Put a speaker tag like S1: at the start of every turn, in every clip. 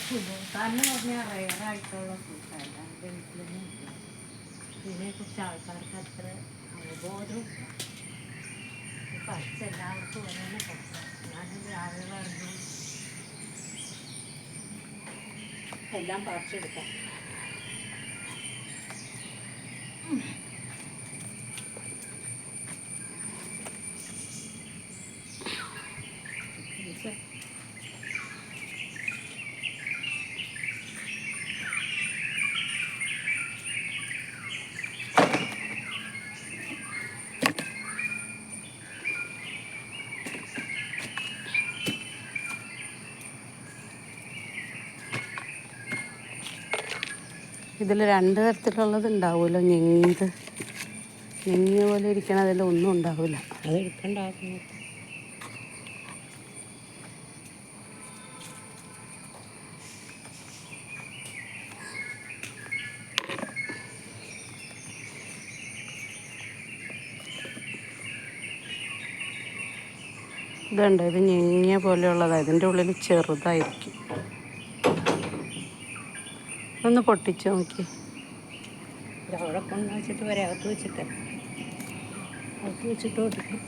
S1: സുബോത്താന്ന് പറഞ്ഞാൽ റയറായിട്ടുള്ള ഫുഡല്ല എൻ്റെ വീട്ടിലൊന്നും ഇല്ല. ഇതിനെക്കുറിച്ച് ആൾക്കാർക്ക് അത്ര അവബോധമില്ല. പഠിച്ചെല്ലാവർക്കും ഒരെണ്ണം കൊടുക്കാം. ഞാനത് രാവിലെ അറിഞ്ഞു എല്ലാം പറിച്ചെടുക്കാം.
S2: ഇതിൽ രണ്ട് തരത്തിലുള്ളത് ഉണ്ടാവുമല്ലോ. ഞെങ്ങിയത് ഞെങ്ങിയ പോലെ ഇരിക്കണതിൽ ഒന്നും ഉണ്ടാവില്ല.
S1: അത് എടുക്കണ്ടാകുന്നു.
S2: ഇതുണ്ട്, ഇത് ഞെങ്ങിയ പോലെയുള്ളതാണ്. ഇതിൻ്റെ ഉള്ളിൽ ചെറുതായിരിക്കും. ഒന്ന് പൊട്ടിച്ച് നോക്കി.
S1: അവിടെ കൊണ്ട് വെച്ചിട്ട് വരെ അകത്ത് വെച്ചിട്ട് കൊടുക്കും.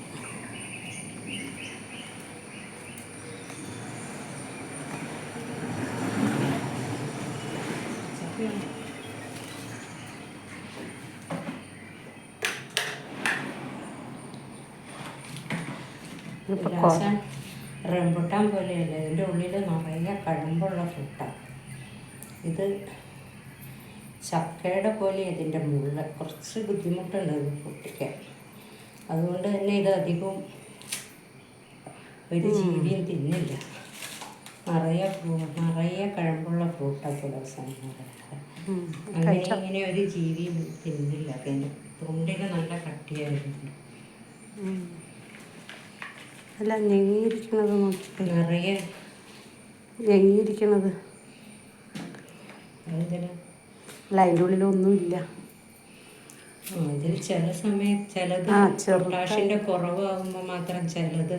S1: റംബുട്ടാൻ പോലെയല്ല, ഇതിൻ്റെ ഉള്ളിൽ നിറയെ കഴമ്പുള്ള ഫ്രൂട്ടാണ്. ഇത് ചക്കയുടെ പോലെ ഇതിൻ്റെ മുള്ള കുറച്ച് ബുദ്ധിമുട്ടുണ്ട് ഇത് പൊട്ടിക്കാൻ. അതുകൊണ്ട് തന്നെ ഇത് അധികവും ഒരു ജീവിയും തിന്നില്ല. നിറയെ കഴമ്പുള്ള ഫ്രൂട്ടാണ് തുളസാണ്. അങ്ങനെ ഇങ്ങനെ ഒരു ജീവിയും തിന്നില്ല. പിന്നെ തൊണ്ടിന് നല്ല കട്ടിയായിരുന്നു.
S2: അല്ല, ഞെങ്ങിയിരിക്കണത് നോക്കി.
S1: നിറയെ
S2: ഞെങ്ങിയിരിക്കണത്
S1: എന്തിനാ?
S2: അല്ല, അതിൻ്റെ ഉള്ളിലൊന്നുമില്ല.
S1: ഇതിൽ ചില സമയത്ത് ചിലത് പൊട്ടാഷിൻ്റെ കുറവാകുമ്പോൾ മാത്രം ചിലത്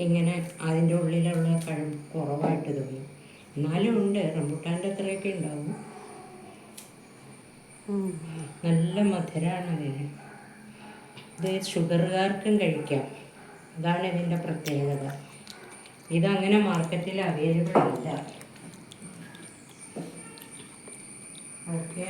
S1: ഇങ്ങനെ അതിൻ്റെ ഉള്ളിലുള്ള കഴമ്പ് കുറവായിട്ട് തോന്നും. എന്നാലും ഉണ്ട്, റംബുട്ടാൻ്റെ അത്രയൊക്കെ ഉണ്ടാവും. നല്ല മധുരമാണ് അതിന്. ഇത് ഷുഗറുകാർക്കും കഴിക്കാം. അതാണ് ഇതിൻ്റെ പ്രത്യേകത. ഇതങ്ങനെ മാർക്കറ്റിൽ അവൈലബിൾ അല്ല. ഓക്കെ.